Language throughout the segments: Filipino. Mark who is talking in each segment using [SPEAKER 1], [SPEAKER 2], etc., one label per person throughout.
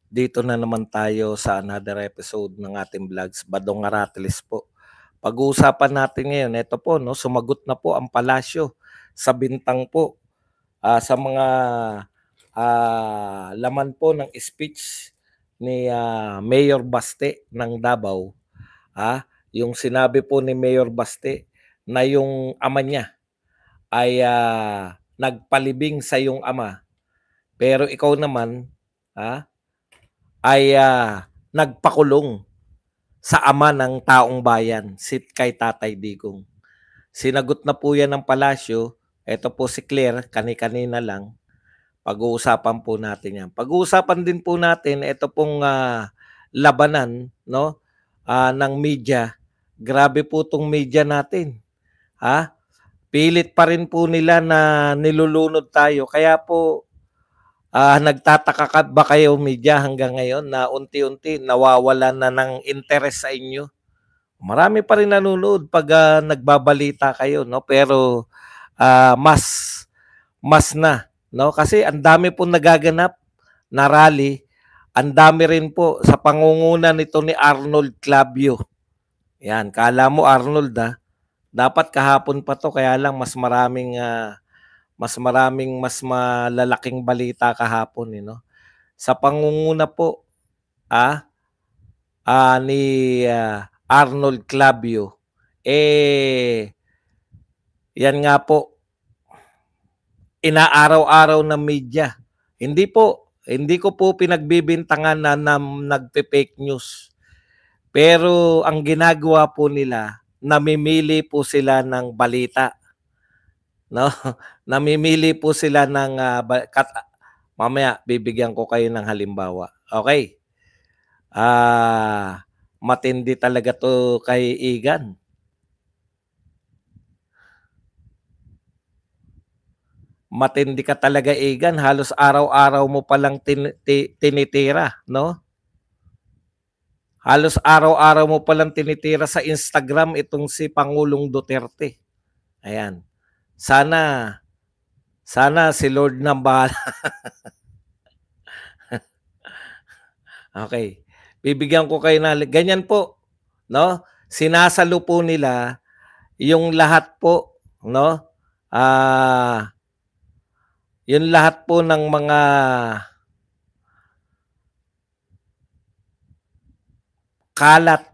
[SPEAKER 1] Dito na naman tayo sa another episode ng ating vlogs, Badong Aratiles po. Pag-uusapan natin ngayon, ito po, no, sumagot na po ang palasyo sa bintang po sa mga laman po ng speech ni Mayor Baste ng Davao. Yung sinabi po ni Mayor Baste na yung ama niya ay nagpalibing sa yung ama. Pero ikaw naman, ay nagpakulong sa ama ng taong bayan, kay Tatay Digong. Sinagot na po yan ng palasyo. Ito po si Claire, kani-kanina lang. Pag-uusapan po natin yan. Pag-uusapan din po natin, ito pong labanan, no, ng media. Grabe po tong media natin. Pilit pa rin po nila na nilulunod tayo. Kaya po, nagtataka ka ba kayo media hanggang ngayon na unti-unti nawawala na ng interest sa inyo? Marami pa rin nanonood pag nagbabalita kayo, no? Pero mas na, no? Kasi ang dami po nagaganap na rally. Ang dami rin po sa pangunguna nito ni Arnold Clavio. Yan, kala mo Arnold dapat kahapon pa to, kaya lang mas malalaking balita kahapon, no? Sa pangunguna po ni Arnold Clavio, yan nga po, inaaraw-araw ng media. Hindi ko po pinagbibintangan na nagpe-fake news. Pero ang ginagawa po nila, namimili po sila ng balita. No? Namimili po sila ng mamaya bibigyan ko kayo ng halimbawa. Okay? Matindi talaga to kay Igan. Matindi ka talaga, Igan. Halos araw-araw mo palang tinitira, no? Halos araw-araw mo palang tinitira sa Instagram itong si Pangulong Duterte. Ayan. Sana si Lord na bahala. Okay. Bibigyan ko kayo na ganyan po, no? Sinasalo po nila yung lahat po, no? Yung lahat po ng mga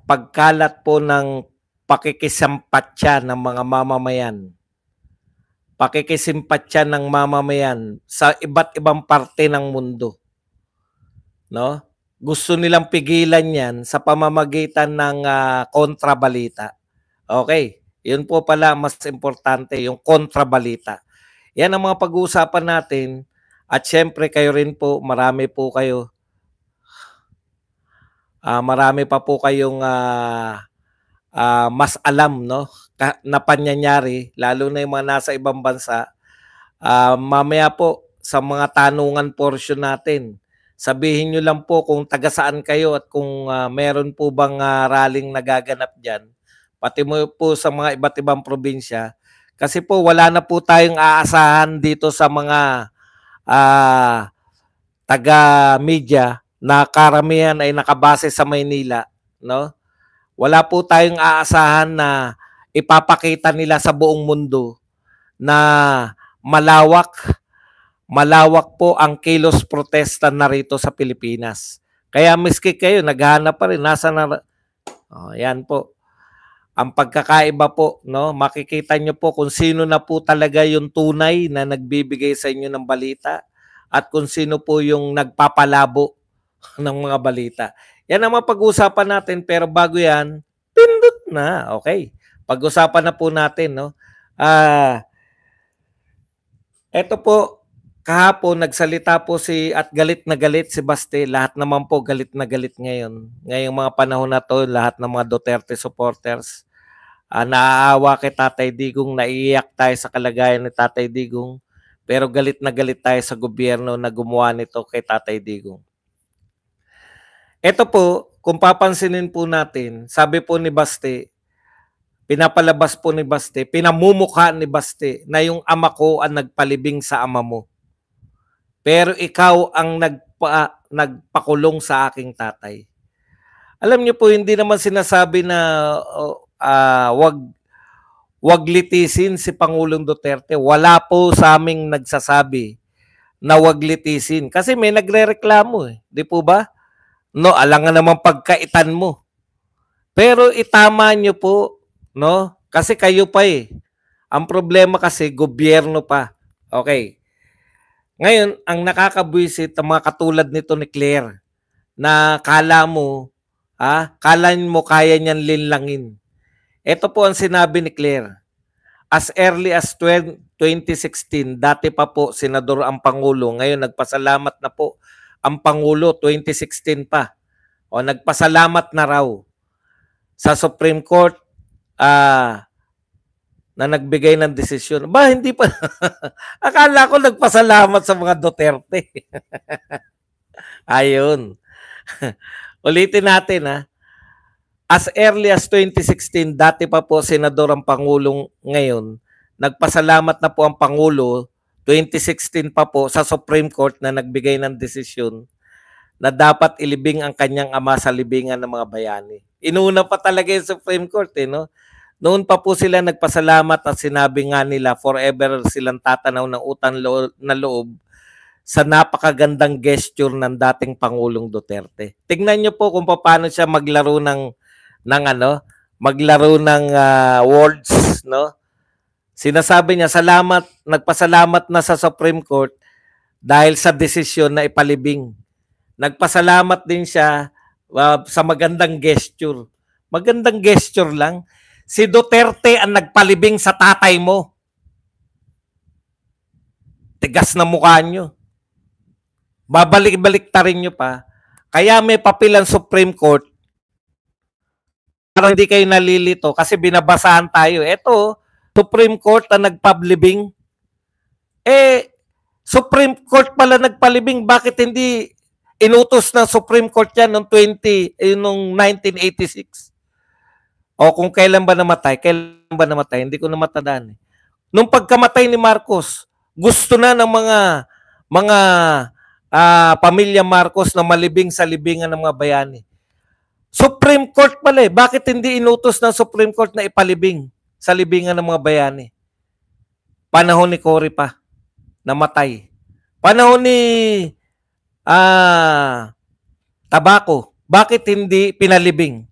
[SPEAKER 1] pagkalat po ng pakikisimpatya ng mga mamamayan. Pakikisimpatya ng mamamayan sa iba't ibang parte ng mundo. No? Gusto nilang pigilan yan sa pamamagitan ng kontrabalita. Okay. Yun po pala mas importante, yung kontrabalita. Yan ang mga pag-uusapan natin. At syempre kayo rin po, marami pa po kayong mas alam, no, na pangyayari, lalo na yung mga nasa ibang bansa. Mamaya po sa mga tanungan portion natin, sabihin nyo lang po kung taga saan kayo at kung meron po bang rallying nagaganap dyan. Pati mo po sa mga iba't ibang probinsya. Kasi po wala na po tayong aasahan dito sa mga taga-media na karamihan ay nakabase sa Maynila, no? Wala po tayong aasahan na ipapakita nila sa buong mundo na malawak po ang kilos protesta narito sa Pilipinas. Kaya miski kayo, naghahanap pa rin. Yan po. Ang pagkakaiba po, no? Makikita nyo po kung sino na po talaga yung tunay na nagbibigay sa inyo ng balita at kung sino po yung nagpapalabo ng mga balita. Yan ang mapag-usapan natin, pero bago yan, pindot na. Okay. Pag-usapan na po natin, no? Eto po, kahapon nagsalita po at galit na galit si Baste. Lahat naman po galit na galit ngayon. Ngayong mga panahon na to, lahat ng mga Duterte supporters, naaawa kay Tatay Digong, naiiyak tayo sa kalagayan ni Tatay Digong, pero galit na galit tayo sa gobyerno na gumawa nito kay Tatay Digong. Ito po, kung papansinin po natin, sabi po ni Baste, pinapalabas po ni Baste, pinamumukha ni Baste na yung ama ko ang nagpalibing sa ama mo. Pero ikaw ang nagpakulong sa aking tatay. Alam niyo po, hindi naman sinasabi na wag litisin si Pangulong Duterte. Wala po sa aming nagsasabi na wag litisin. Kasi may nagrereklamo eh. Di po ba? No, alangan naman pagkaitan mo. Pero itama niyo po, no? Kasi kayo pa eh. Ang problema kasi, gobyerno pa. Okay. Ngayon, ang nakakabwisit, ang mga katulad nito ni Claire, na kala mo kaya niyan linlangin. Ito po ang sinabi ni Claire. As early as 2016, dati pa po senador ang Pangulo. Ngayon nagpasalamat na po ang Pangulo, 2016 pa. O nagpasalamat na raw sa Supreme Court na nagbigay ng desisyon. Ba, hindi pa. Akala ko nagpasalamat sa mga Duterte. Ayun. Ulitin natin ha. As early as 2016, dati pa po senador ang Pangulong ngayon, nagpasalamat na po ang Pangulo, 2016 pa po sa Supreme Court na nagbigay ng desisyon na dapat ilibing ang kanyang ama sa libingan ng mga bayani. Inuna pa talaga yung Supreme Court eh, no? Noon pa po sila nagpasalamat at sinabi nga nila forever silang tatanaw ng utang na loob sa napakagandang gesture ng dating Pangulong Duterte. Tingnan niyo po kung paano siya maglaro ng words, no? Sinasabi niya, nagpasalamat na sa Supreme Court dahil sa desisyon na ipalibing. Nagpasalamat din siya sa magandang gesture. Magandang gesture lang. Si Duterte ang nagpalibing sa tatay mo. Tigas na mukha nyo. Babalik-balik ta rin nyo pa. Kaya may papel ang Supreme Court para hindi kayo nalilito kasi binabasahan tayo. Ito, Supreme Court na nagpablibing. Supreme Court pala nagpalibing. Bakit hindi inutos ng Supreme Court yan noong 1986? O kung kailan ba namatay? Hindi ko na matandaan. Nung pagkamatay ni Marcos, gusto na ng mga pamilya Marcos na malibing sa libingan ng mga bayani. Supreme Court pala eh. Bakit hindi inutos ng Supreme Court na ipalibing sa libingan ng mga bayani? Panahon ni Cory pa, namatay. Panahon ni Tabaco, bakit hindi pinalibing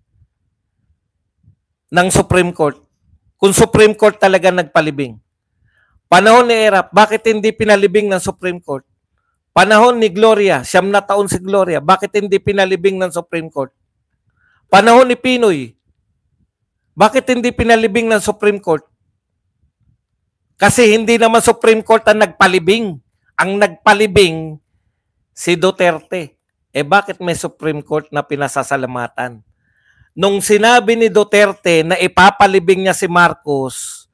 [SPEAKER 1] ng Supreme Court? Kung Supreme Court talaga nagpalibing. Panahon ni Erap, bakit hindi pinalibing ng Supreme Court? Panahon ni Gloria, 9 na taon si Gloria, bakit hindi pinalibing ng Supreme Court? Panahon ni Pinoy, bakit hindi pinalibing ng Supreme Court? Kasi hindi naman Supreme Court ang nagpalibing. Ang nagpalibing si Duterte. Bakit may Supreme Court na pinasasalamatan? Nung sinabi ni Duterte na ipapalibing niya si Marcos,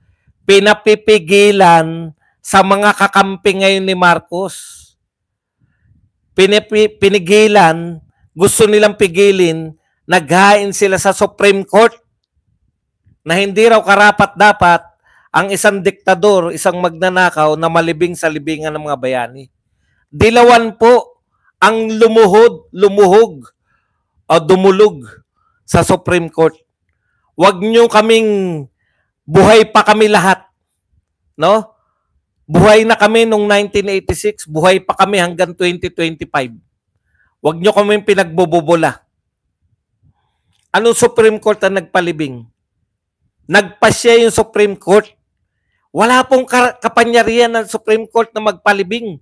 [SPEAKER 1] pinapipigilan sa mga kakampi ngayon ni Marcos. Pinigilan, gusto nilang pigilin, naghain sila sa Supreme Court na hindi raw karapat-dapat ang isang diktador, isang magnanakaw na malibing sa libingan ng mga bayani. Dilawan po ang dumulog sa Supreme Court. Huwag nyo kaming buhay pa kami lahat. No? Buhay na kami noong 1986, buhay pa kami hanggang 2025. Huwag nyo kaming pinagbobobola. Anong Supreme Court ang nagpalibing? Nagpasya yung Supreme Court. Wala pong kapangyarihan ng Supreme Court na magpalibing.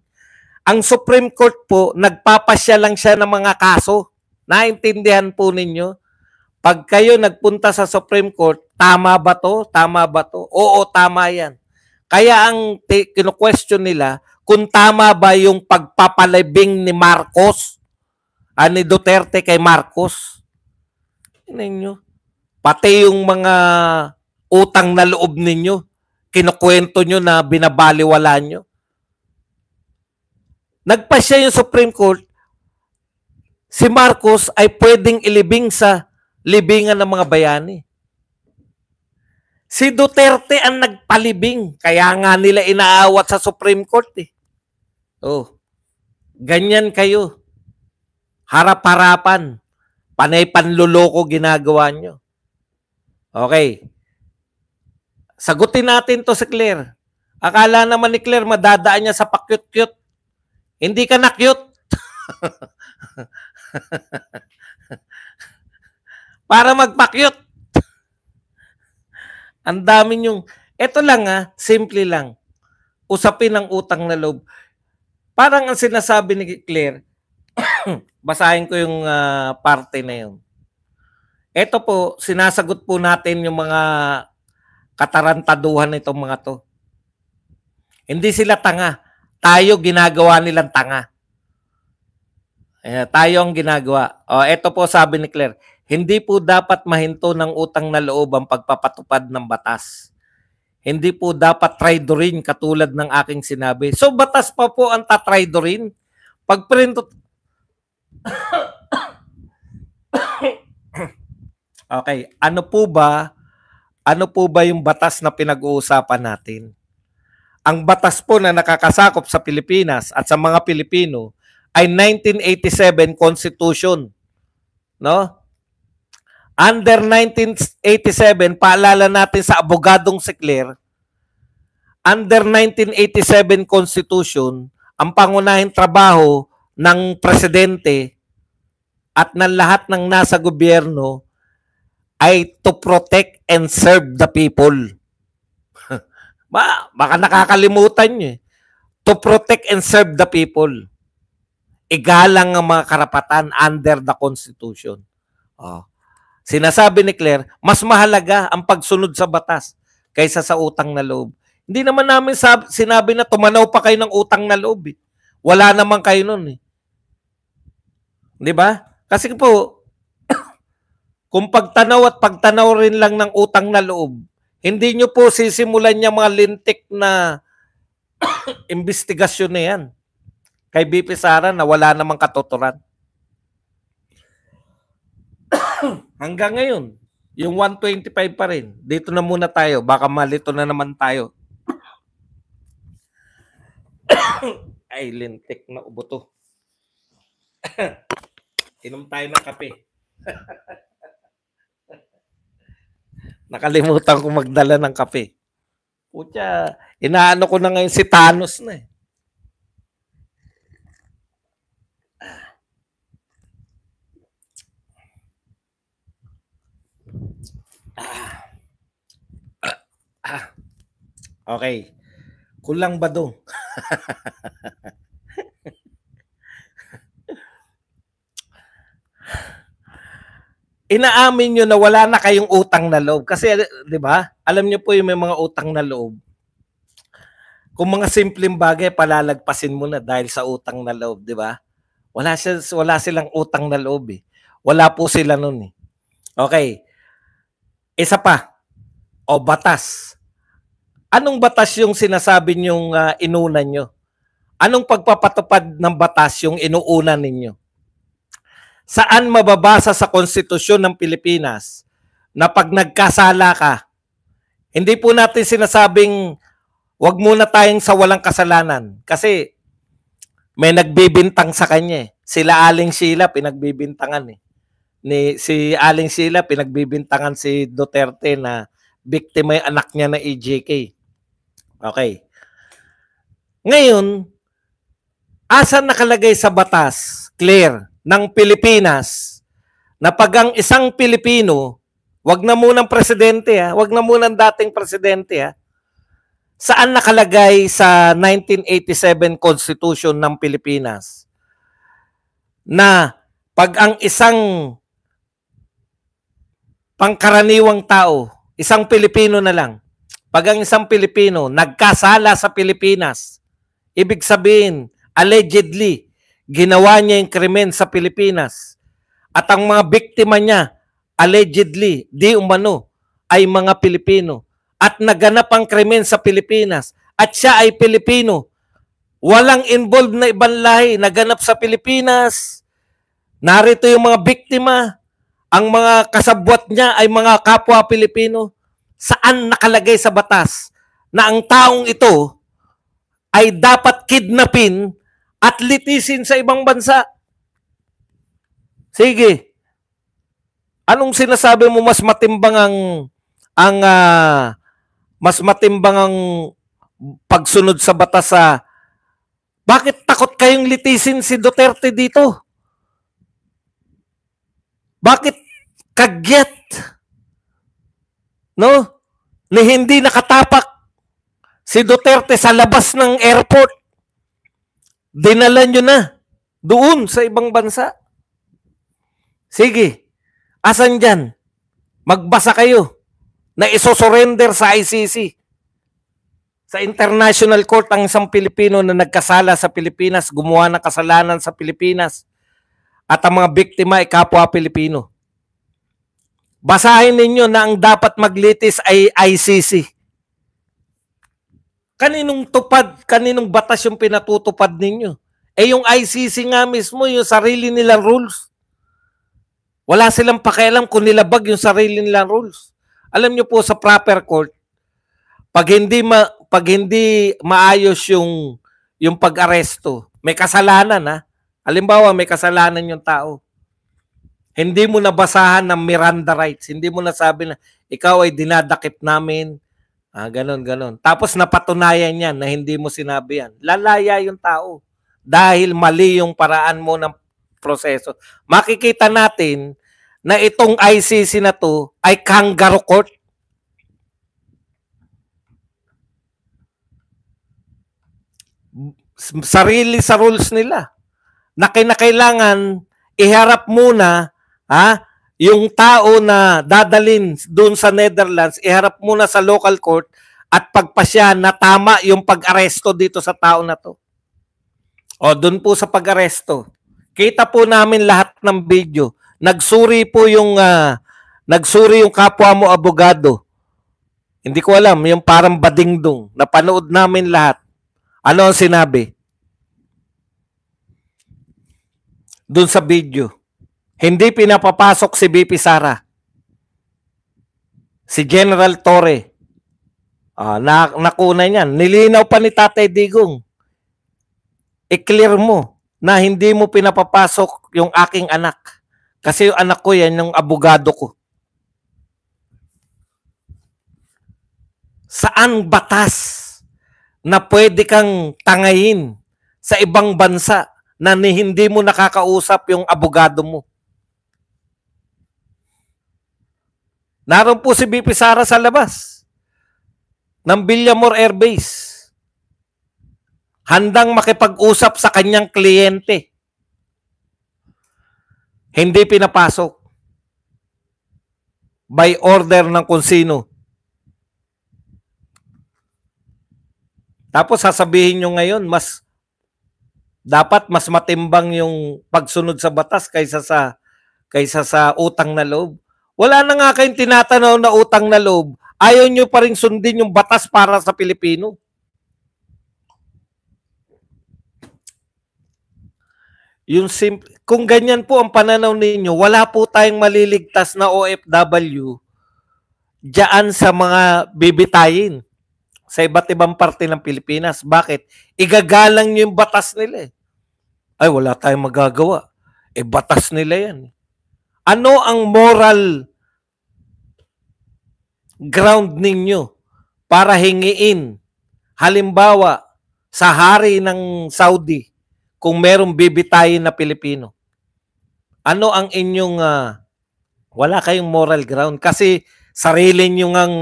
[SPEAKER 1] Ang Supreme Court po, nagpapasya lang siya ng mga kaso. Naintindihan po ninyo? Pag kayo nagpunta sa Supreme Court, tama ba to? Tama ba to? Oo, tama yan. Kaya ang kino-question nila, kung tama ba yung pagpapalibing ni Marcos, ni Duterte kay Marcos. Ninyo. Pati yung mga utang na loob ninyo, kinukwento nyo na binabaliwala nyo. Nagpasya yung Supreme Court, si Marcos ay pwedeng ilibing sa libingan ng mga bayani. Si Duterte ang nagpalibing, kaya nga nila inaawat sa Supreme Court eh. Oh, ganyan kayo. Harap-harapan. Panay panluloko ginagawa nyo. Okay. Sagutin natin to si Claire. Akala naman ni Claire madadaan niya sa pa-cute-cute. Hindi ka na cute. Para magpa-cute. Ang dami yung... Ito lang simple lang. Usapin ng utang na loob. Parang ang sinasabi ni Claire, basahin ko yung parte na yun. Ito po, sinasagot po natin yung mga katarantaduhan nitong mga to. Hindi sila tanga. Tayo ginagawa nilang tanga. Tayo ang ginagawa. Ito po sabi ni Claire, hindi po dapat mahinto ng utang na loob ang pagpapatupad ng batas. Hindi po dapat traidorin katulad ng aking sinabi. So batas pa po ang tatraidorin? Pag printot... Okay, ano po ba yung batas na pinag-uusapan natin? Ang batas po na nakakasakop sa Pilipinas at sa mga Pilipino ay 1987 Constitution, no? Under 1987, paalala natin sa abogadong si Claire, under 1987 Constitution, ang pangunahing trabaho ng presidente at ng lahat ng nasa gobyerno ay to protect and serve the people. Baka nakakalimutan nyo To protect and serve the people. Igalang ang mga karapatan under the Constitution. Sinasabi ni Claire, mas mahalaga ang pagsunod sa batas kaysa sa utang na loob. Hindi naman namin sinabi na tumanaw pa kayo ng utang na loob. Wala naman kayo nun. Di ba? Kasi po, kung pagtanaw rin lang ng utang na loob, hindi nyo po sisimulan yung mga lintik na investigasyon na yan. Kay BP Sara na wala namang katuturan. Hanggang ngayon, yung 125 pa rin. Dito na muna tayo. Baka malito na naman tayo. Ay, lintik na ubo. Inom tayo ng kape. Nakalimutan ko magdala ng kape. Putya, inaano ko na ngayon si Thanos na . Okay. Kulang ba dong? Inaamin nyo na wala na kayong utang na loob. Kasi, di ba? Alam nyo po yung may mga utang na loob. Kung mga simpleng bagay, palalagpasin mo na dahil sa utang na loob, di ba? Wala silang utang na loob . Wala po sila nun . Okay. Isa pa. Batas. Anong batas yung sinasabi nyong inunan nyo? Anong pagpapatupad ng batas yung inuunan ninyo? Saan mababasa sa konstitusyon ng Pilipinas na pag nagkasala ka, hindi po natin sinasabing wag muna tayong sa walang kasalanan. Kasi may nagbibintang sa kanya . Sila Aling Sheila, pinagbibintangan . Si Aling Sheila, pinagbibintangan si Duterte na biktima yung anak niya na EJK. Okay. Ngayon, asan nakalagay sa batas, Claire, ng Pilipinas na pag ang isang Pilipino, wag na munang presidente wag na munang dating presidente saan nakalagay sa 1987 Constitution ng Pilipinas na pag ang isang pangkaraniwang tao, isang Pilipino na lang, pag ang isang Pilipino nagkasala sa Pilipinas, ibig sabihin, allegedly, ginawa niya yung krimen sa Pilipinas at ang mga biktima niya, allegedly, di umano, ay mga Pilipino at naganap ang krimen sa Pilipinas at siya ay Pilipino, walang involved na ibang lahi, naganap sa Pilipinas, narito yung mga biktima, ang mga kasabwat niya ay mga kapwa Pilipino. Saan nakalagay sa batas na ang taong ito ay dapat kidnapin at litisin sa ibang bansa? Sige. Anong sinasabi mo mas matimbang ang mas matimbang ang pagsunod sa batas sa bakit takot kayong litisin si Duterte dito? Bakit kagyat? No? Ni hindi nakatapak si Duterte sa labas ng airport. Dinala nyo na doon sa ibang bansa. Sige, asan dyan? Magbasa kayo na isosurrender sa ICC. Sa International Court ang isang Pilipino na nagkasala sa Pilipinas, gumawa ng kasalanan sa Pilipinas, at ang mga biktima ay kapwa Pilipino. Basahin ninyo na ang dapat maglitis ay ICC. Kaninong batas yung pinatutupad ninyo? Eh yung ICC nga mismo, yung sarili nilang rules. Wala silang pakialam kung nilabag yung sarili nilang rules. Alam nyo po sa proper court, pag hindi maayos yung pag-aresto, may kasalanan ha. Halimbawa, may kasalanan yung tao. Hindi mo nabasahan ng Miranda rights. Hindi mo nasabi na ikaw ay dinadakip namin. Ganon. Tapos napatunayan yan na hindi mo sinabi yan. Lalaya yung tao dahil mali yung paraan mo ng proseso. Makikita natin na itong ICC na to ay kangaroo court. Sarili sa rules nila. Na kinakailangan iharap muna yung tao na dadalin doon sa Netherlands, iharap muna sa local court at pagpasya na tama yung pag-aresto dito sa tao na to. O doon po sa pag-aresto. Kita po namin lahat ng video. Nagsuri yung kapwa mo abogado. Hindi ko alam, yung parang badingdong. Napanood namin lahat. Ano ang sinabi? Doon sa video. Hindi pinapapasok si BP Sara. Si General Torre. Nakuna niyan. Nilinaw pa ni Tatay Digong. I-clear mo na hindi mo pinapapasok yung aking anak. Kasi yung anak ko yan, yung abogado ko. Saan batas na pwede kang tangayin sa ibang bansa na hindi mo nakakausap yung abogado mo? Naroon po si BP Sara sa labas ng Villamor Air Base. Handang makipag-usap sa kanyang kliyente. Hindi pinapasok. By order ng kung sino. Tapos sasabihin nyo ngayon, dapat mas matimbang yung pagsunod sa batas kaysa sa utang na loob. Wala na nga kayong tinatanaw na utang na loob. Ayaw nyo pa rin sundin yung batas para sa Pilipino. Kung ganyan po ang pananaw ninyo, wala po tayong maliligtas na OFW diyan sa mga bibitayin sa iba't ibang parte ng Pilipinas. Bakit? Igagalang nyo yung batas nila. Ay, wala tayong magagawa. Batas nila yan. Ano ang moral ground ninyo para hingiin, halimbawa, sa hari ng Saudi, kung merong bibitayin na Pilipino? Ano ang inyong, wala kayong moral ground kasi sarili nyo ngang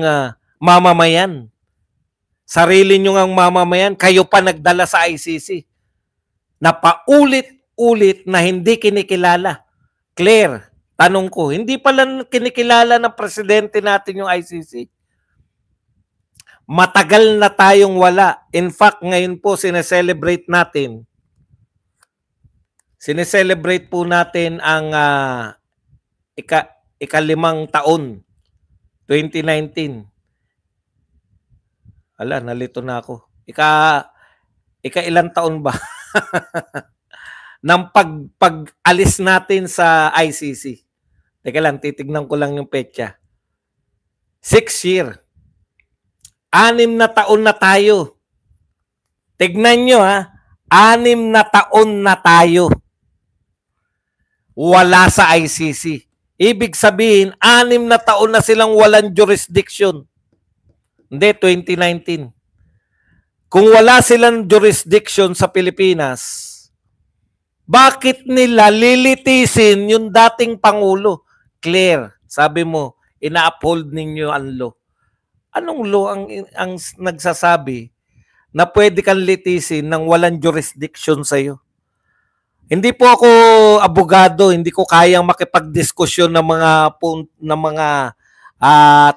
[SPEAKER 1] mamamayan. Sarili nyo ngang mamamayan, kayo pa nagdala sa ICC. Na paulit-ulit na hindi kinikilala. Claire, tanong ko, hindi pala kinikilala ng presidente natin yung ICC? Matagal na tayong wala. In fact, ngayon po sineselebrate natin. Sineselebrate po natin ang ika-5 taon, 2019. Ala, nalito na ako. Ika-ilang taon ba? Nang pag-alis natin sa ICC. Teka lang, titignan ko lang yung petsa. 6 years. 6 na taon na tayo. Tignan nyo 6 na taon na tayo. wala sa ICC. Ibig sabihin, 6 na taon na silang walang jurisdiction. Hindi, 2019. Kung wala silang jurisdiction sa Pilipinas, bakit nila lilitisin yung dating Pangulo? Claire, sabi mo, ina-uphold ninyo ang law. Anong law ang nagsasabi na pwede kang litisin ng walang jurisdiction sa'yo? Hindi po ako abogado, hindi ko kayang makipagdiskusyon ng mga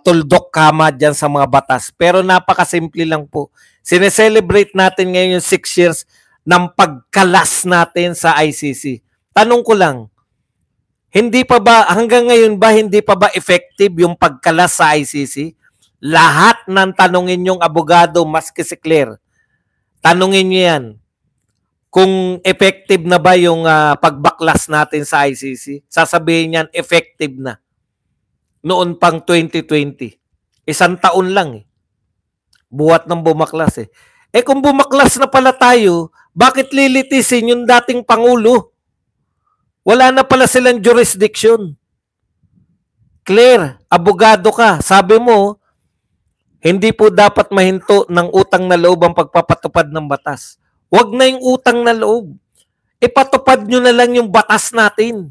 [SPEAKER 1] tuldok kama dyan sa mga batas. Pero napakasimple lang po. Sineselebrate natin ngayon yung 6 years ng pagkalas natin sa ICC. Tanong ko lang, hanggang ngayon ba hindi pa ba effective yung pagkalas sa ICC? Lahat ng tanungin yung abogado, maski si Claire, tanungin niyo yan. Kung effective na ba yung pagbaklas natin sa ICC, sasabihin niyan effective na. Noon pang 2020. 1 taon lang eh. Buhat ng bumaklas eh. Kung bumaklas na pala tayo, bakit lilitisin yung dating Pangulo? Wala na pala silang jurisdiction. Claire, abogado ka. Sabi mo, hindi po dapat mahinto ng utang na loob ang pagpapatupad ng batas. Huwag na yung utang na loob. Ipatupad nyo na lang yung batas natin.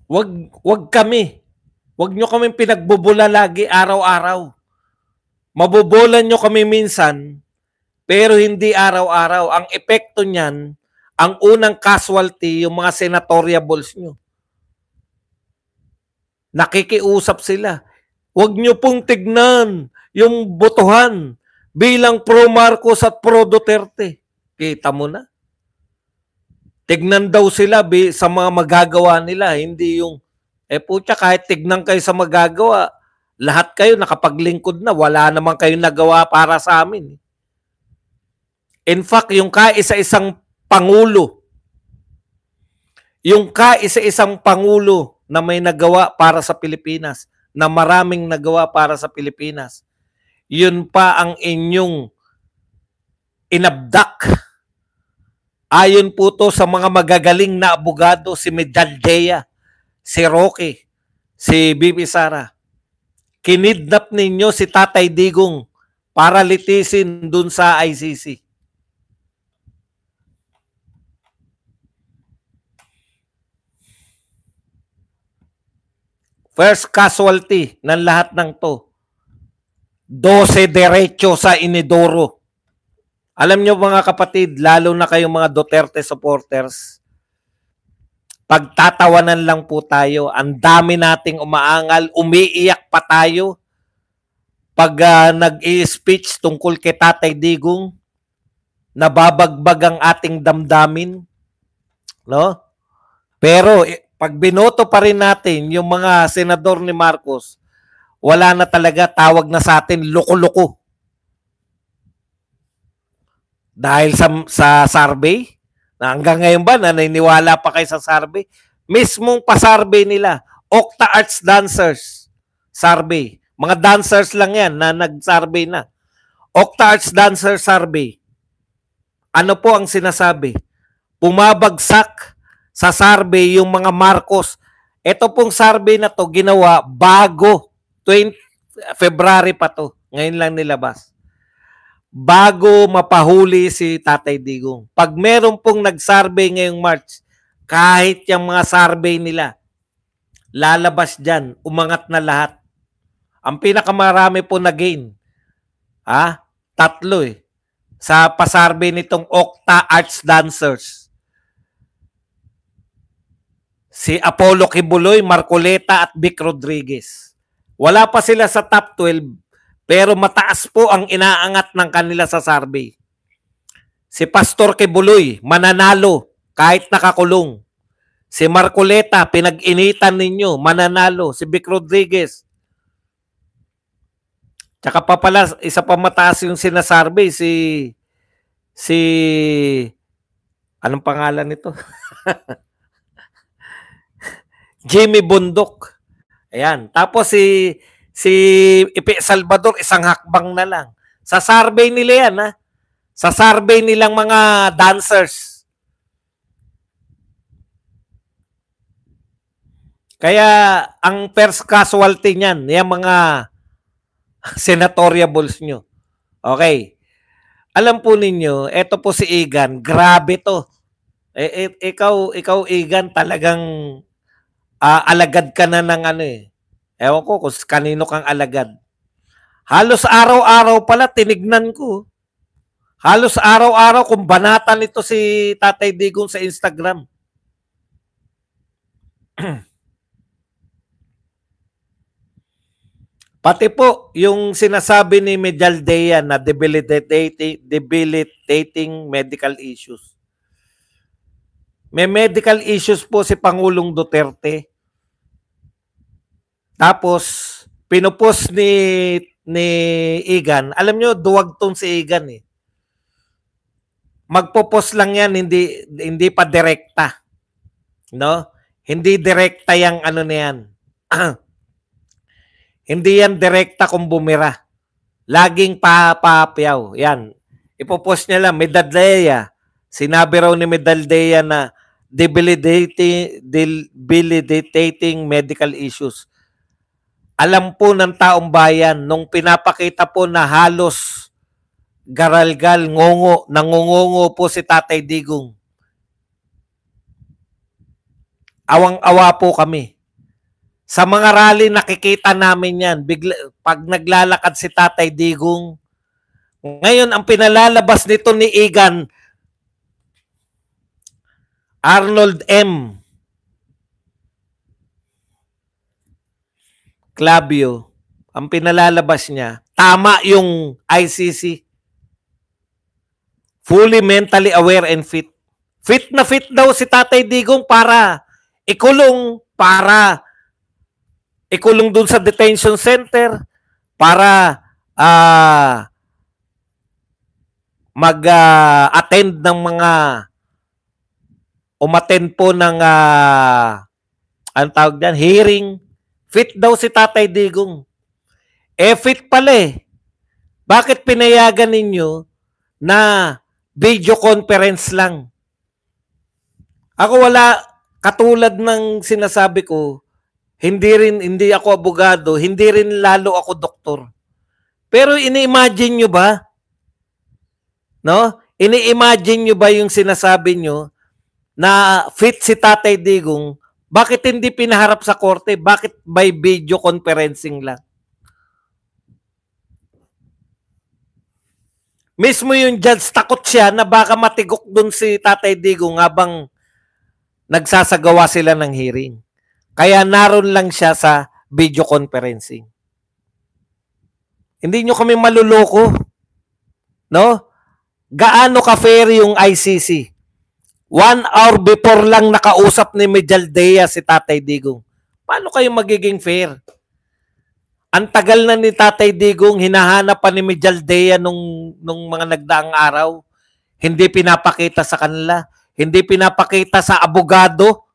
[SPEAKER 1] Huwag kami. Huwag nyo kami pinagbubula lagi araw-araw. Mabobolan nyo kami minsan, pero hindi araw-araw. Ang epekto niyan, ang unang casualty, yung mga senatoriables nyo. Nakikiusap sila. Huwag nyo pong tignan yung botohan bilang pro Marcos at pro Duterte. Kita mo na. Tignan daw sila sa mga magagawa nila, hindi yung, putya, kahit tignan kayo sa magagawa, lahat kayo nakapaglingkod na, wala naman kayong nagawa para sa amin. In fact, yung kaisa-isang Pangulo, na may nagawa para sa Pilipinas, na maraming nagawa para sa Pilipinas, yun pa ang inyong inabdak. Ayon po to sa mga magagaling na abogado, si Medaldea, si Roque, si Bibi Sara. Kinidnap ninyo si Tatay Digong para litisin dun sa ICC. First casualty ng lahat ng to, 12 derecho sa inidoro. Alam nyo mga kapatid, lalo na kayong mga Duterte supporters, pagtatawanan lang po tayo. Ang dami nating umaangal, umiiyak pa tayo pag nag-i-speech tungkol kay Tatay Digong, nababagbag ang ating damdamin. No? Pero pag binoto pa rin natin yung mga senador ni Marcos, wala na talaga, tawag na sa atin loko-loko. Dahil sa survey, na hanggang ngayon ba naniniwala pa kayo sa survey? Mismong pa-survey nila, Octa Arts Dancers survey. Mga dancers lang yan na nag-survey na. Octa Arts Dancers survey. Ano po ang sinasabi? Pumabagsak sa survey yung mga Marcos. Ito pong survey na to ginawa bago 20 February pa to. Ngayon lang nilabas. Bago mapahuli si Tatay Digong. Pag meron pong nag-survey ngayong March, kahit yung mga survey nila, lalabas dyan, umangat na lahat. Ang pinakamarami po na gain, 3 sa pa-survey nitong Octa Arts Dancers. Si Apollo Kibuloy, Marcoleta at Vic Rodriguez. Wala pa sila sa top 12, pero mataas po ang inaangat ng kanila sa survey. Si Pastor Kibuloy, mananalo kahit nakakulong. Si Marcoleta, pinag-initan ninyo, mananalo. Si Vic Rodriguez. Tsaka pa pala, isa pa mataas yung sinasurvey, si anong pangalan nito? Jimmy Bundok. Ayan. Tapos si Ipe Salvador, isang hakbang na lang. Sa survey nila yan, Sa survey nilang mga dancers. Kaya ang first casualty niyan, yung mga senatoriables nyo. Okay. Alam po ninyo, eto po si Igan, grabe to. Ikaw Igan, talagang alagad ka na ng ano eh. Ewan ko kung kanino kang alagad. Halos araw-araw pala tinignan ko. Halos araw-araw kung banatan nito si Tatay Digong sa Instagram. Pati po yung sinasabi ni Medaldea na debilitating medical issues. May medical issues po si Pangulong Duterte. Tapos pinupost ni Igan. Alam nyo, duwag tong si Igan eh. Magpo-post lang yan, hindi pa direkta. No? Hindi direkta yung ano na yan. Hindi yan direkta kung bumira. Laging papapyaw. Yan. Ipopost niya lang, Medaldea. Sinabi raw ni Medaldea na debilitating medical issues. Alam po ng taong bayan, nung pinapakita po na halos garalgal, nangungongo po si Tatay Digong. Awang-awa po kami. Sa mga rally, nakikita namin yan. Pag naglalakad si Tatay Digong, ngayon, ang pinalalabas nito ni Igan, Arnold M. Clavio, ang pinalalabas niya, tama yung ICC. Fully mentally aware and fit. Fit na fit daw si Tatay Digong para ikulong dun sa detention center, para mag-attend ng mga umattend po ng anong tawag diyan, hearing. Fit daw si Tatay Digong. Fit pala eh. Bakit pinayagan ninyo na video conference lang? Ako wala, katulad ng sinasabi ko, hindi ako abogado, hindi rin lalo ako doktor. Pero ini-imagine nyo ba? No? Ini-imagine nyo ba yung sinasabi nyo na fit si Tatay Digong? Bakit hindi pinaharap sa korte? Bakit by video conferencing lang? Mismo yung judge, takot siya na baka matigok dun si Tatay Digong habang nagsasagawa sila ng hearing. Kaya naroon lang siya sa video conferencing. Hindi nyo kami maluloko. No? Gaano ka-fair yung ICC? 1 hour before lang nakausap ni Medaldea si Tatay Digong. Paano kayo magiging fair? Ang tagal na ni Tatay Digong, hinahanap pa ni Medaldea nung mga nagdaang araw. Hindi pinapakita sa kanila. Hindi pinapakita sa abogado.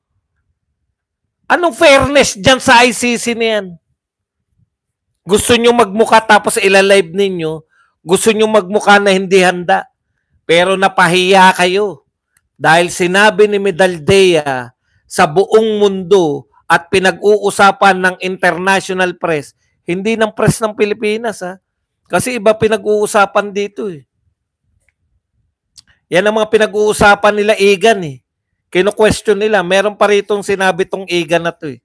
[SPEAKER 1] Anong fairness dyan sa ICC niyan? Gusto nyo magmukha tapos ilalive ninyo. Gusto nyo magmukha na hindi handa. Pero napahiya kayo. Dahil sinabi ni Medaldea sa buong mundo at pinag-uusapan ng international press, hindi ng press ng Pilipinas ha. Kasi iba pinag-uusapan dito eh. Yan ang mga pinag-uusapan nila Igan eh. Kino-question nila. Meron pa ritong sinabi tong Igan na to eh.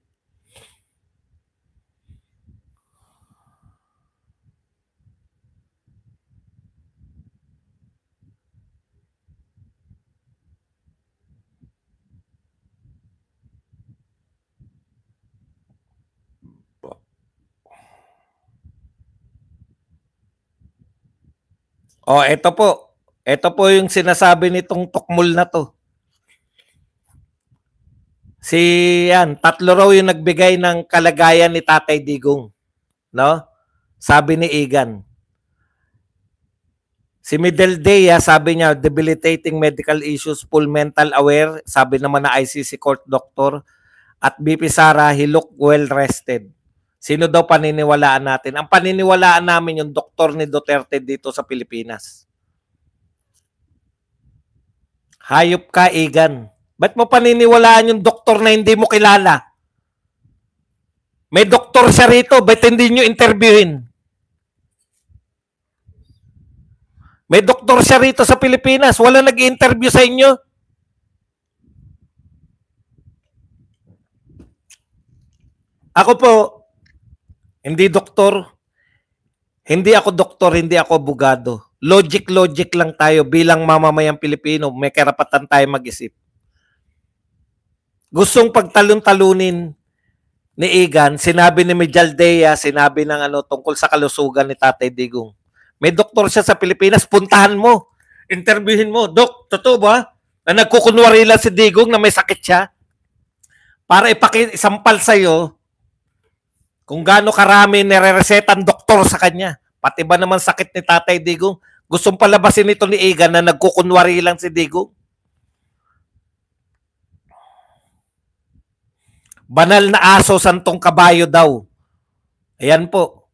[SPEAKER 1] Ito po. Ito po yung sinasabi nitong tukmol na to. Tatlo raw yung nagbigay ng kalagayan ni Tatay Digong. No? Sabi ni Igan. Si Medaldea, sabi niya, debilitating medical issues, full mental aware, sabi naman na ICC court doctor. At BP Sara, he look well rested. Sino daw paniniwalaan natin? Ang paniniwalaan namin yung doktor ni Duterte dito sa Pilipinas. Hayop ka, Igan. Ba't mo paniniwalaan yung doktor na hindi mo kilala? May doktor siya rito, ba't hindi nyo interviewin? May doktor siya rito sa Pilipinas, wala nag-interview sa inyo. Ako po, hindi doktor, hindi ako doktor, hindi ako abogado. Logic lang tayo bilang mamamayang Pilipino, may karapatan tayo mag-isip. Gustong pagtalon-talunin ni Igan, sinabi ni Mijaldea, sinabi ng tungkol sa kalusugan ni Tatay Digong. May doktor siya sa Pilipinas, puntahan mo. Interviewin mo. Dok, totoo ba? Na nagkukunwari lang si Digong na may sakit siya? Para isampal sa'yo kung gaano karami nire-resetan doktor sa kanya. Pati ba naman sakit ni Tatay Digong? Gustong palabasin ito ni Igan na nagkukunwari lang si Digong. Banal na aso, santong kabayo daw. Ayan po.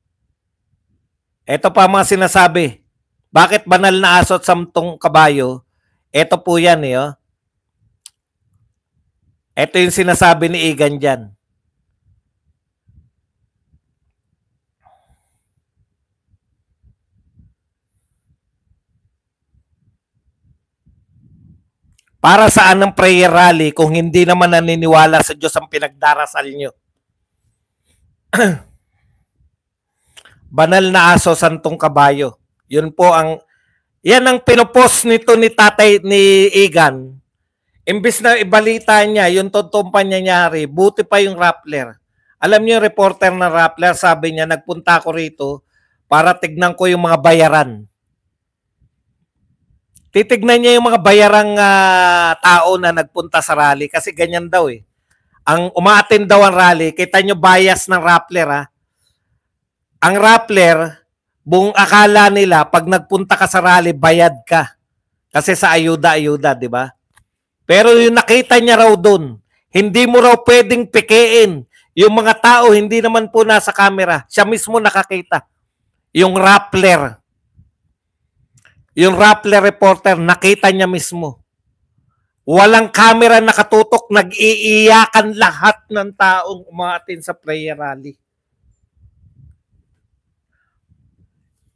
[SPEAKER 1] Ito pa mga sinasabi. Bakit banal na aso at santong kabayo? Ito po yan eh. Oh. Ito yung sinasabi ni Igan dyan. Para saan ang prayer rally kung hindi naman naniniwala sa Diyos ang pinagdarasal nyo? Banal na aso, santong kabayo. Yan ang pinopost nito ni Tatay ni Igan. Imbis na ibalita niya yung totoong pangyayari, buti pa yung Rappler. Alam niyo yung reporter na Rappler, sabi niya, nagpunta ako rito para tignan ko yung mga bayaran. Titignan niya yung mga bayarang tao na nagpunta sa rally kasi ganyan daw eh. Ang umaattend daw ang rally, kita nyo bias ng Rappler ha. Ang Rappler, buong akala nila pag nagpunta ka sa rally, bayad ka. Kasi sa ayuda, di ba? Pero yung nakita niya raw doon, hindi mo raw pwedeng pikein. Yung mga tao, hindi naman po nasa camera. Siya mismo nakakita. Yung Rappler. Yung Rappler reporter, nakita niya mismo. Walang camera nakatutok, nag-iiyakan lahat ng taong umaattend sa prayer rally.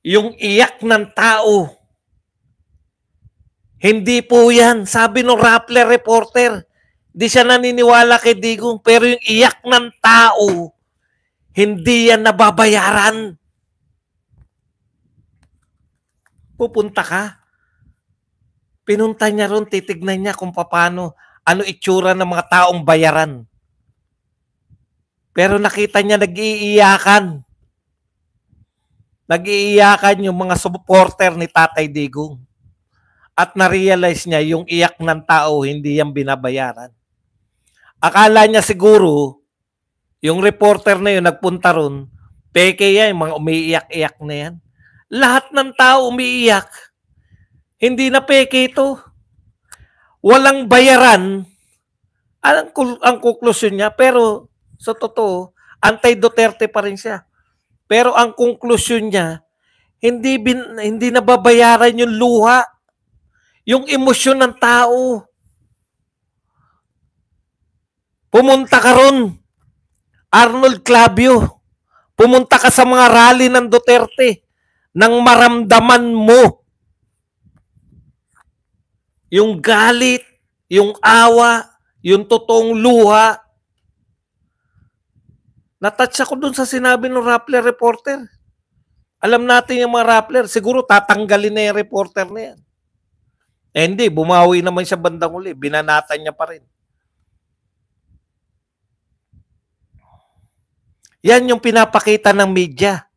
[SPEAKER 1] Yung iyak ng tao, hindi po yan. Sabi ng Rappler reporter, di siya naniniwala kay Digong, pero yung iyak ng tao, hindi yan nababayaran. Pupunta ka. Pinunta niya ron, titignan niya kung paano, ano itsura ng mga taong bayaran. Pero nakita niya nag-iiyakan. Nag-iiyakan yung mga supporter ni Tatay Digong. At na-realize niya yung iyak ng tao, hindi yan binabayaran. Akala niya siguro, yung reporter na yun nagpunta ron, peke yan, yung mga umiiyak-iyak na yan. Lahat ng tao umiiyak. Hindi na peke ito. Walang bayaran. Ang konklusyon niya, pero sa totoo, anti-Duterte pa rin siya. Pero ang konklusyon niya, hindi nababayaran yung luha, yung emosyon ng tao. Pumunta ka ron, Arnold Clavio. Pumunta ka sa mga rally ng Duterte nang maramdaman mo yung galit, yung awa, yung totoong luha. Natouch ako dun sa sinabi ng Rappler reporter. Alam natin yung mga Rappler, siguro tatanggalin na yung reporter na yan. Eh hindi, bumawi naman siya bandang uli. Binanatan niya pa rin. Yan yung pinapakita ng media.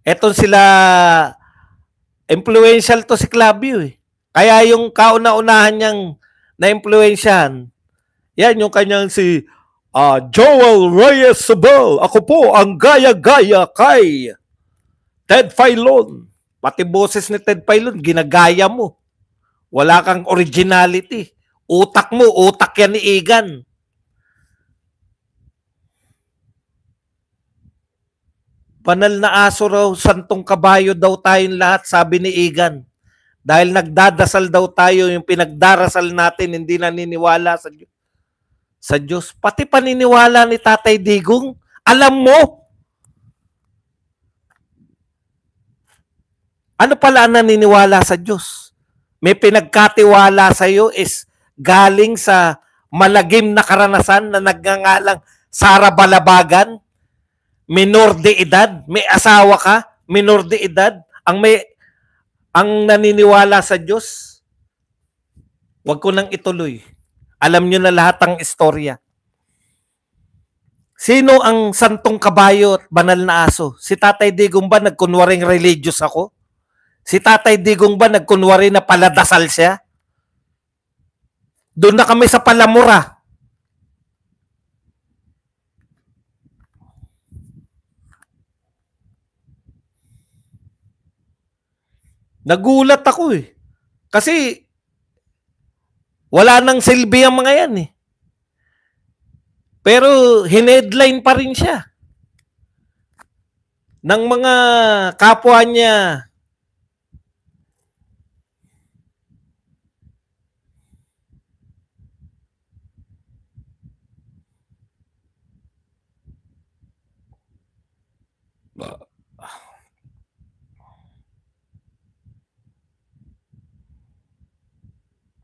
[SPEAKER 1] Eto sila, influential to si Clavio eh. Kaya yung kauna-unahan niyang na-influensyahan, yan yung kanyang si Joel Reyes Sabal. Ako po ang gaya-gaya kay Ted Filon. Pati boses ni Ted Filon, ginagaya mo. Wala kang originality. Utak mo, utak yan ni Igan. Banal na aso raw, santong kabayo daw tayong lahat, sabi ni Igan. Dahil nagdadasal daw tayo, yung pinagdarasal natin, hindi naniniwala sa Diyos. Pati paniniwala ni Tatay Digong, Alam mo, ano pala ang naniniwala sa Diyos? May pinagkatiwala sa iyo is galing sa malagim na karanasan na nagngangalang Sara Balabagan, minor de edad, may asawa ka, minor de edad, ang naniniwala sa Diyos. Huwag ko nang ituloy. Alam nyo na lahat ang istorya. Sino ang santong kabayo at banal na aso? Si Tatay Digong ba nagkunwaring religious ako? Si Tatay Digong ba nagkunwari na paladasal siya? Doon na kami sa Palamura. Nagulat ako eh. Kasi wala nang silbi ang mga yan eh. Pero hinedline pa rin siya ng mga kapwa niya.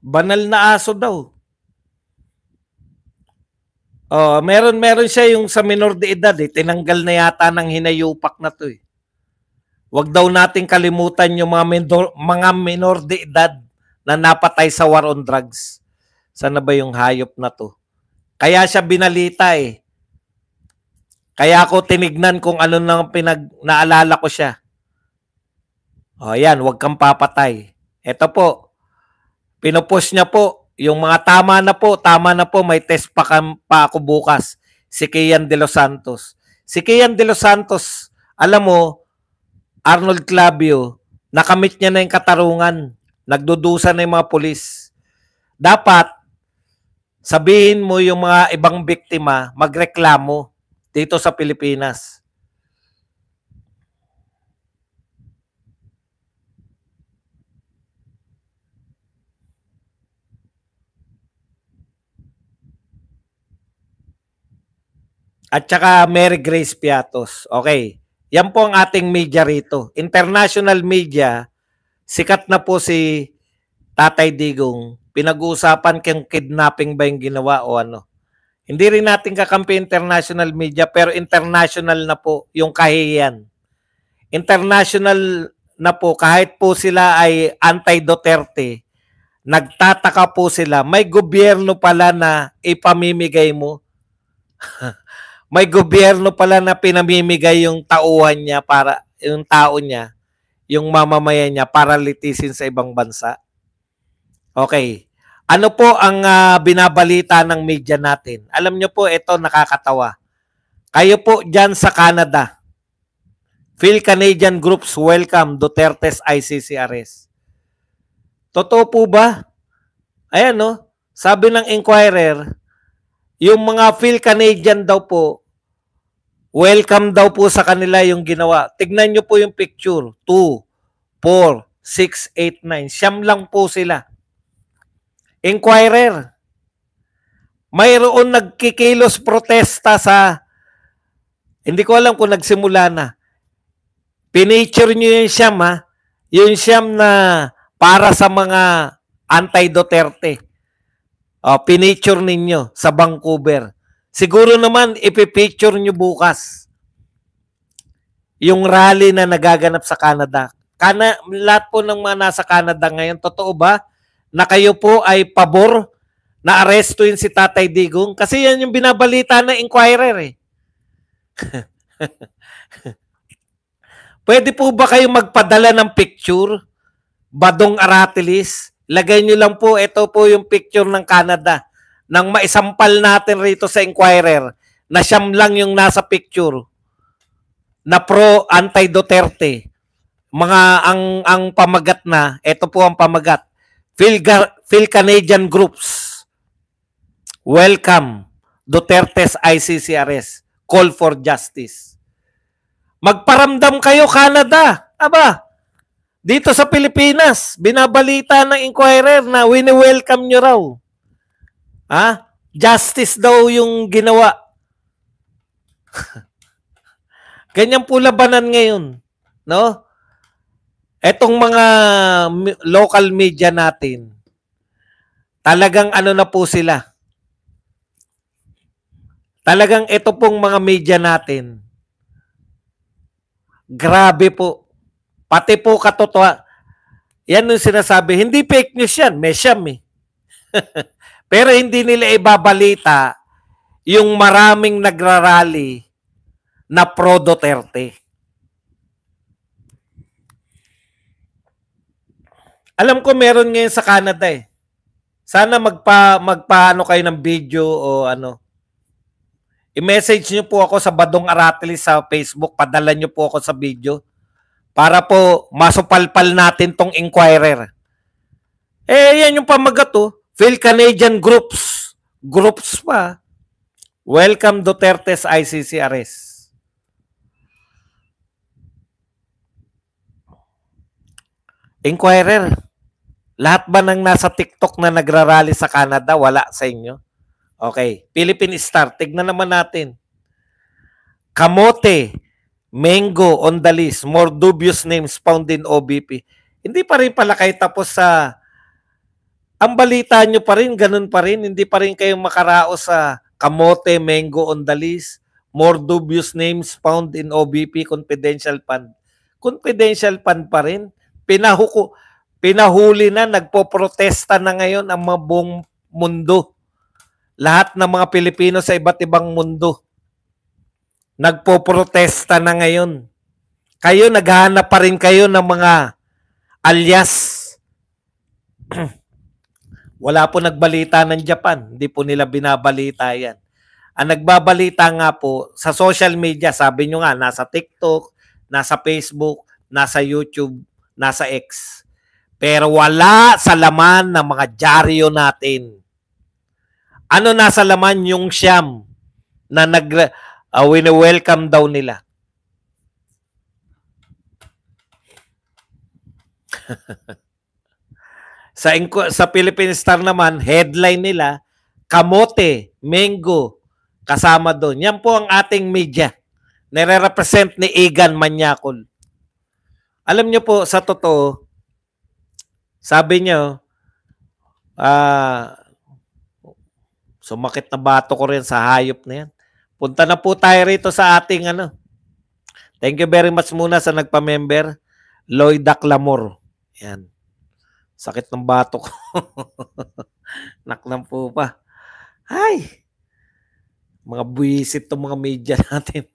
[SPEAKER 1] Banal na aso daw. Oh, meron siya yung sa minor de edad eh. Tinanggal na yata ng hinayupak na to eh. Huwag daw nating kalimutan yung mga minor de edad na napatay sa war on drugs. Sana ba yung hayop na to? Kaya siya binalita eh. Kaya ako tinignan kung ano nang naalala ko siya. O yan, huwag kang papatay. Ito po, pinupost niya po, yung mga tama na po, may test pa ako bukas. Si Kian De Los Santos. Si Kian De Los Santos, alam mo, Arnold Clavio, nakamit niya na yung katarungan. Nagdudusa na yung mga pulis. Dapat, sabihin mo yung mga ibang biktima, magreklamo dito sa Pilipinas. At saka Mary Grace Piatos. Okay. Yan po ang ating media rito. International media, sikat na po si Tatay Digong. Pinag-uusapan kung kidnapping ba yung ginawa o ano. Hindi rin natin kakampi international media pero international na po yung kahihiyan. International na po kahit po sila ay anti-Duterte, nagtataka po sila. May gobyerno pala na ipamimigay mo. May gobyerno pala na pinamimigay yung tauhan niya para yung tao niya, yung mamamayan niya para litisin sa ibang bansa. Okay. Ano po ang binabalita ng media natin? Alam niyo po, ito nakakatawa. Kayo po dyan sa Canada, Phil Canadian Groups welcome Duterte's ICC arrest. Totoo po ba? Ayan no, sabi ng Inquirer, yung mga Phil Canadian daw po, welcome daw po sa kanila yung ginawa. Tignan nyo po yung picture. 2, 4, 6, 8, 9. Siyam lang po sila. Inquirer. Mayroon nagkikilos protesta sa, hindi ko alam kung nagsimula na. Pinature nyo yung siyam ha. Yung siyam na para sa mga anti-Duterte. Pinature ninyo sa Vancouver. Siguro naman ipipicture nyo bukas yung rally na nagaganap sa Canada. Lahat po ng mga nasa Canada ngayon, totoo ba na kayo po ay pabor na arestuin si Tatay Digong? Kasi yan yung binabalita ng Inquirer eh. Pwede po ba kayo magpadala ng picture? Badong Aratilis? Lagay nyo lang po, ito po yung picture ng Canada. Nang maisampal natin rito sa Inquirer na siyam lang yung nasa picture na pro anti-Duterte. Ang pamagat na, ito po ang pamagat. Phil Canadian Groups welcome Duterte's ICC arrest. Call for justice. Magparamdam kayo, Canada. Aba, dito sa Pilipinas, binabalita ng Inquirer na wini-welcome nyo raw. Justice daw yung ginawa. Ganyan po labanan ngayon, no? Etong mga local media natin, talagang ano na po sila. Talagang ito pong mga media natin, grabe po. Pati po yan yung sinasabi, hindi fake news yan, may siyam eh. Pero hindi nila ibabalita yung maraming nagrarally na pro Duterte. Alam ko meron ngayon sa Canada eh. Sana magpaano kayo ng video o ano. I-message niyo po ako sa Badong Aratilis sa Facebook, padala niyo po ako sa video para po masupalpal natin tong Inquirer. Yan yung pamagato, Phil Canadian Groups. Groups pa. Welcome Duterte's ICC arrest. Inquirer. Lahat ba ng nasa TikTok na nagrarally sa Canada, wala sa inyo? Okay. Philippine Star, tignan naman natin. Kamote, Mango on the list. More dubious names found in OBP. Hindi pa rin pala kayo tapos sa... Ang balita nyo pa rin, ganun pa rin. Hindi pa rin kayo makaraos sa Kamote, Mango on the list. More dubious names found in OBP Confidential Fund. Confidential Fund pa rin. Pinahuli na, nagpo-protesta na ngayon ang mga buong mundo. Lahat ng mga Pilipino sa iba't ibang mundo. Nagpo-protesta na ngayon. Kayo, naghahanap pa rin kayo ng mga alias. Wala po nagbalita ng Japan. Hindi po nila binabalita yan. Ang nagbabalita nga po sa social media, sabi nyo nga, nasa TikTok, nasa Facebook, nasa YouTube, nasa X. Pero wala sa laman ng mga dyaryo natin. Ano nasa laman? Yung siyam na wini-welcome daw nila. Sa Philippine Star naman, headline nila, Kamote, Mango, kasama doon. Yan po ang ating media. Nire-represent ni Egan Manyakol. Alam niyo po, sa totoo, sabi niyo, sumakit na bato ko rin sa hayop na yan. Punta na po tayo rito sa ating ano. Thank you very much muna sa nagpa-member. Lloyd Clamor. Yan. Sakit ng bato ko. Naknam po pa. Ay! Mga buwisit itong mga media natin.